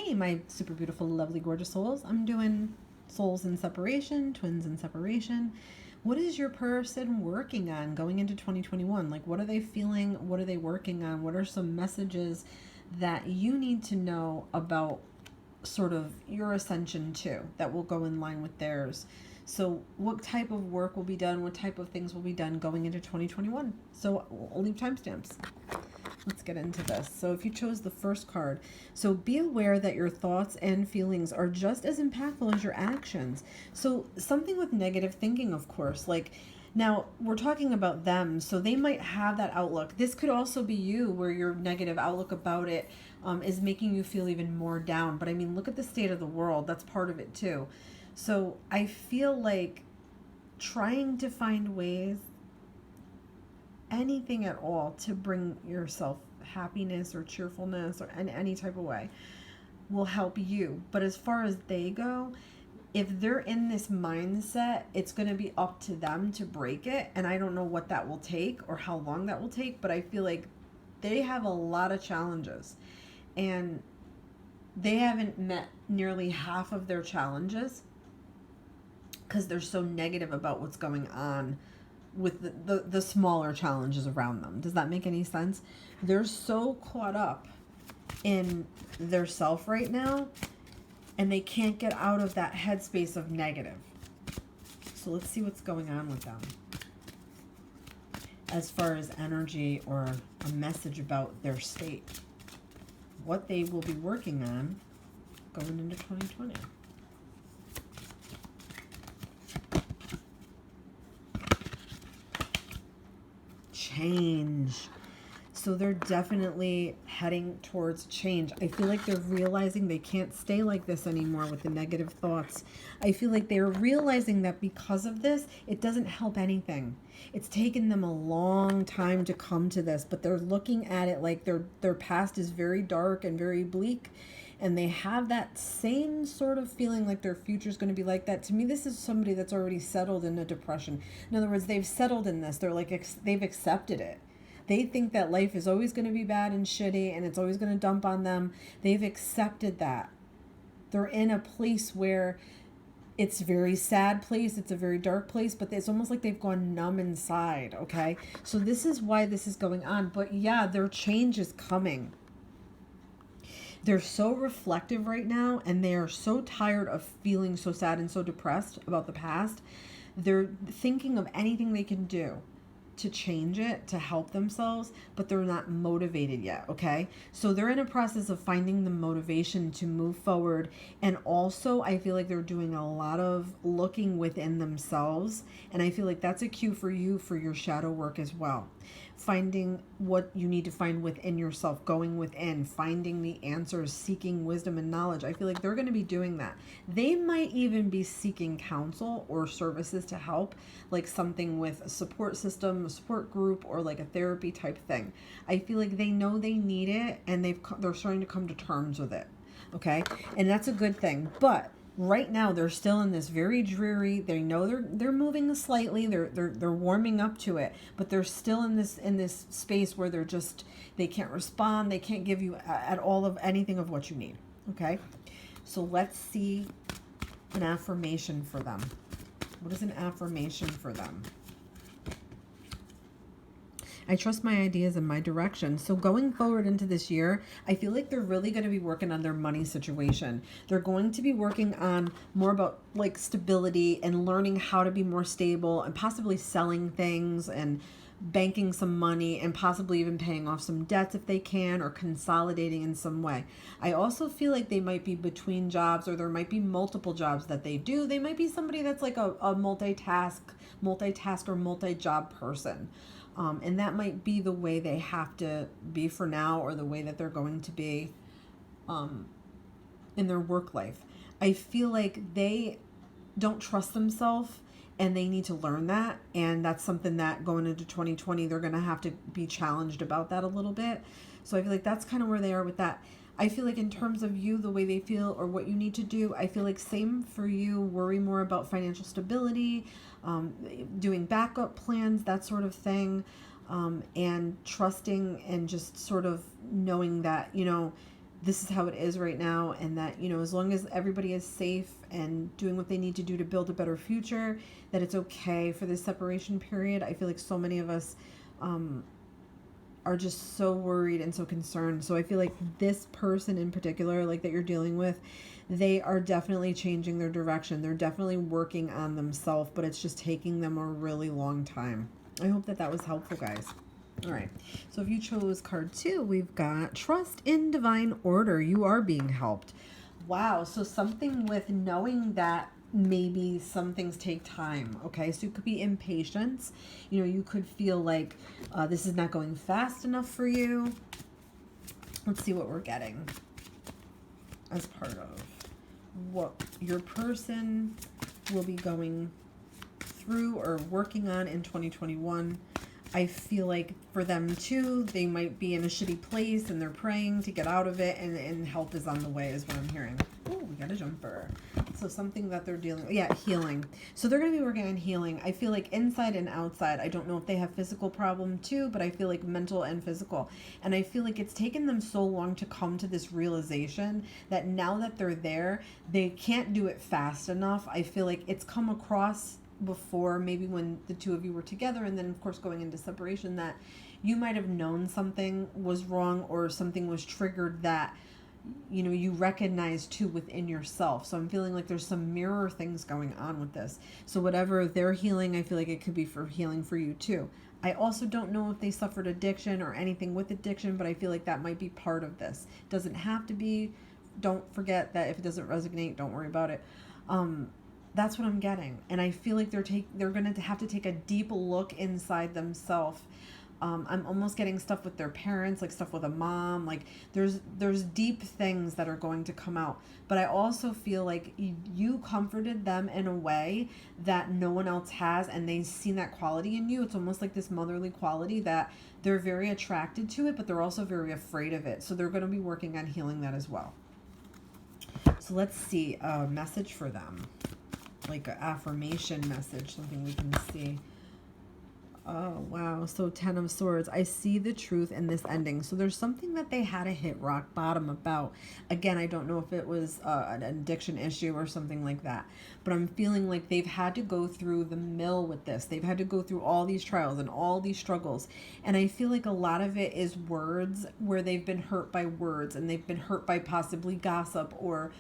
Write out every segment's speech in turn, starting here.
Hey, my super beautiful, lovely, gorgeous souls. I'm doing souls in separation, twins in separation. What is your person working on going into 2021? Like, what are they feeling? What are they working on? What are some messages that you need to know about sort of your ascension too that will go in line with theirs? So, what type of work will be done? What type of things will be done going into 2021? So, I'll leave timestamps. Let's get into this. So if you chose the first card, so be aware that your thoughts and feelings are just as impactful as your actions. So something with negative thinking, of course, like now we're talking about them, so they might have that outlook. This could also be you where your negative outlook about it is making you feel even more down. But I mean, look at the state of the world. That's part of it too. So I feel like trying to find ways, anything at all, to bring yourself happiness or cheerfulness or in any type of way will help you. But as far as they go, if they're in this mindset, it's going to be up to them to break it. And I don't know what that will take or how long that will take, but I feel like they have a lot of challenges and they haven't met nearly half of their challenges because they're so negative about what's going on with the smaller challenges around them. Does that make any sense? They're so caught up in their self right now and they can't get out of that headspace of negative. So let's see what's going on with them as far as energy or a message about their state, what they will be working on going into 2020. Change. So they're definitely heading towards change. I feel like they're realizing they can't stay like this anymore with the negative thoughts. I feel like they're realizing that because of this, it doesn't help anything. It's taken them a long time to come to this, but they're looking at it like their past is very dark and very bleak. And they have that same sort of feeling like their future is going to be like that. To me, this is somebody that's already settled in a depression. In other words, they've settled in this. They're like, they've accepted it. They think that life is always going to be bad and shitty and it's always going to dump on them. They've accepted that. They're in a place where it's a very sad place. It's a very dark place, but it's almost like they've gone numb inside. Okay. So this is why this is going on. But yeah, their change is coming. They're so reflective right now and they are so tired of feeling so sad and so depressed about the past. They're thinking of anything they can do to change it, to help themselves, but they're not motivated yet, okay? So they're in a process of finding the motivation to move forward. And also, I feel like they're doing a lot of looking within themselves. And I feel like that's a cue for you for your shadow work as well. Finding what you need to find within yourself, going within, finding the answers, seeking wisdom and knowledge. I feel like they're going to be doing that. They might even be seeking counsel or services to help, like something with a support system, a support group, or like a therapy type thing. I feel like they know they need it and they're starting to come to terms with it. Okay? And that's a good thing. But right now they're still in this very dreary, they know they're moving slightly, they're warming up to it, but they're still in this space where they can't respond, they can't give you at all of anything of what you need. Okay, so let's see an affirmation for them. What is an affirmation for them? I trust my ideas and my direction. So going forward into this year, I feel like they're really going to be working on their money situation. They're going to be working on more about like stability and learning how to be more stable and possibly selling things and banking some money and possibly even paying off some debts if they can, or consolidating in some way. I also feel like they might be between jobs, or there might be multiple jobs that they do. They might be somebody that's like a multitask or multi-job person. And that might be the way they have to be for now, or the way that they're going to be in their work life. I feel like they don't trust themselves and they need to learn that. And that's something that going into 2020, they're going to have to be challenged about that a little bit. So I feel like that's kind of where they are with that. I feel like in terms of you, the way they feel or what you need to do, I feel like same for you, worry more about financial stability, doing backup plans, that sort of thing, and trusting and just sort of knowing that, this is how it is right now, and that, you know, as long as everybody is safe and doing what they need to do to build a better future, that it's okay for this separation period. I feel like so many of us are just so worried and so concerned. So I feel like this person in particular, like that you're dealing with, they are definitely changing their direction. They're definitely working on themselves, but it's just taking them a really long time. I hope that that was helpful, guys. All right. So if you chose card 2, we've got trust in divine order. You are being helped. Wow. So something with knowing that maybe some things take time. Okay. So it could be impatience. You know, you could feel like this is not going fast enough for you. Let's see what we're getting as part of what your person will be going through or working on in 2021. I feel like for them too, they might be in a shitty place and they're praying to get out of it, and help is on the way is what I'm hearing. Oh, we got a jumper. So something that they're dealing with. Yeah, healing. So they're going to be working on healing. I feel like inside and outside. I don't know if they have physical problem too, but I feel like mental and physical. And I feel like it's taken them so long to come to this realization that now that they're there, they can't do it fast enough. I feel like it's come across before, maybe when the two of you were together, and then of course going into separation, that you might have known something was wrong or something was triggered that, you know, you recognize too within yourself. So I'm feeling like there's some mirror things going on with this. So whatever they're healing, I feel like it could be for healing for you too. I also don't know if they suffered addiction or anything with addiction, but I feel like that might be part of this. Doesn't have to be. Don't forget that if it doesn't resonate, don't worry about it. That's what I'm getting. And I feel like they're going to have to take a deep look inside themselves. I'm almost getting stuff with their parents, like stuff with a mom. Like there's deep things that are going to come out. But I also feel like you comforted them in a way that no one else has, and they've seen that quality in you. It's almost like this motherly quality that they're very attracted to it, but they're also very afraid of it. So they're going to be working on healing that as well. So let's see a message for them. Like an affirmation message, something we can see. Oh, wow. So 10 of Swords. I see the truth in this ending. So there's something that they had to hit rock bottom about. Again, I don't know if it was an addiction issue or something like that. But I'm feeling like they've had to go through the mill with this. They've had to go through all these trials and all these struggles. And I feel like a lot of it is words, where they've been hurt by words, and they've been hurt by possibly gossip, or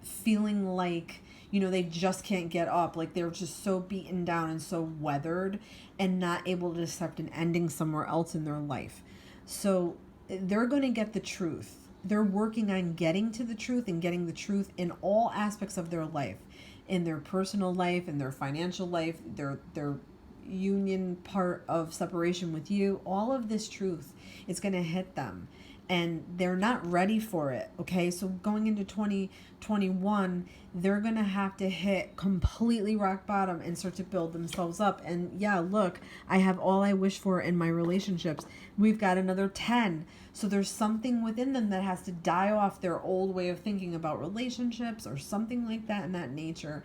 feeling like, you know, they just can't get up. Like they're just so beaten down and so weathered and not able to accept an ending somewhere else in their life. So they're going to get the truth. They're working on getting to the truth and getting the truth in all aspects of their life, in their personal life, in their financial life, their union part of separation with you. All of this truth is going to hit them. And they're not ready for it, okay? So going into 2021, they're going to have to hit completely rock bottom and start to build themselves up. And yeah, look, I have all I wish for in my relationships. We've got another 10. So there's something within them that has to die off, their old way of thinking about relationships or something like that in that nature.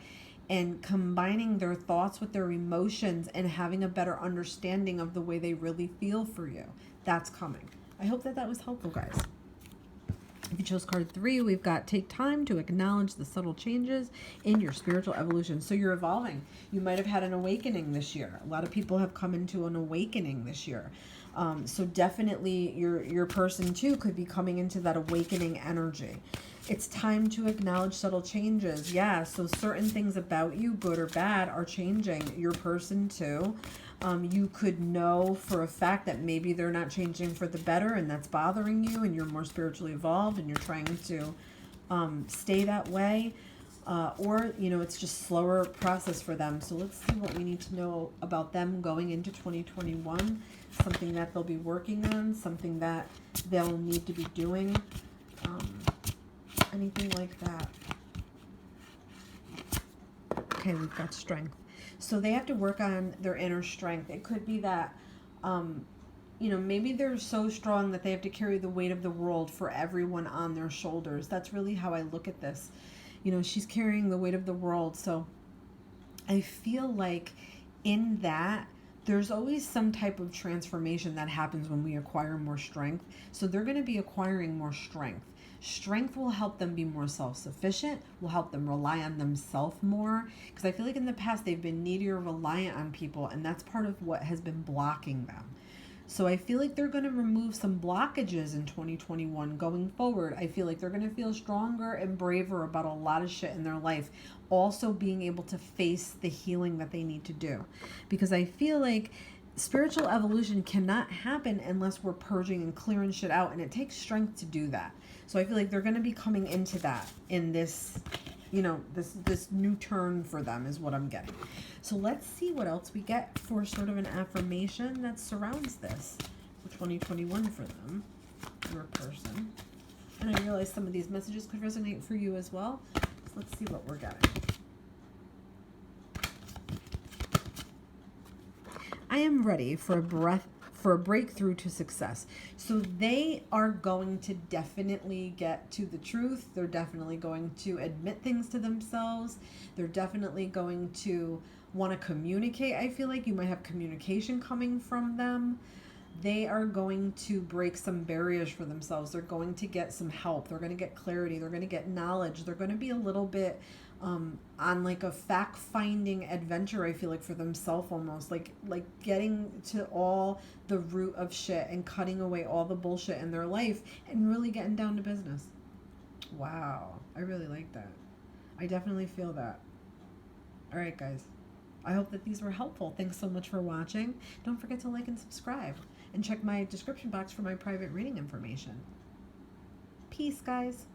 And combining their thoughts with their emotions and having a better understanding of the way they really feel for you. That's coming. I hope that that was helpful, guys. If you chose card 3, we've got take time to acknowledge the subtle changes in your spiritual evolution. So you're evolving. You might have had an awakening this year. A lot of people have come into an awakening this year. So definitely your person too could be coming into that awakening energy. It's time to acknowledge subtle changes. Yeah, so certain things about you, good or bad, are changing. Your person too. You could know for a fact that maybe they're not changing for the better, and that's bothering you, and you're more spiritually evolved and you're trying to stay that way. Or, you know, it's just slower process for them. So let's see what we need to know about them going into 2021. Something that they'll be working on, something that they'll need to be doing. Anything like that. Okay, we've got strength. So they have to work on their inner strength. It could be that, you know, maybe they're so strong that they have to carry the weight of the world for everyone on their shoulders. That's really how I look at this. You know, she's carrying the weight of the world. So I feel like in that, there's always some type of transformation that happens when we acquire more strength. So they're going to be acquiring more strength. Strength will help them be more self-sufficient, will help them rely on themselves more. Because I feel like in the past they've been needy or reliant on people, and that's part of what has been blocking them. So I feel like they're going to remove some blockages in 2021 going forward. I feel like they're going to feel stronger and braver about a lot of shit in their life. Also being able to face the healing that they need to do. Because I feel like spiritual evolution cannot happen unless we're purging and clearing shit out. And it takes strength to do that. So I feel like they're going to be coming into that in this, this new turn for them is what I'm getting. So let's see what else we get for sort of an affirmation that surrounds this for 2021 for them, your person. And I realize some of these messages could resonate for you as well. So let's see what we're getting. I am ready for a breakthrough to success. So they are going to definitely get to the truth. They're definitely going to admit things to themselves. They're definitely going to want to communicate. I feel like you might have communication coming from them. They are going to break some barriers for themselves. They're going to get some help. They're going to get clarity. They're going to get knowledge. They're going to be a little bit on like a fact-finding adventure, I feel like, for themselves, almost like getting to all the root of shit and cutting away all the bullshit in their life and really getting down to business. Wow, I really like that. I definitely feel that. All right, guys, I hope that these were helpful. Thanks so much for watching. Don't forget to like and subscribe, and check my description box for my private reading information. Peace, guys.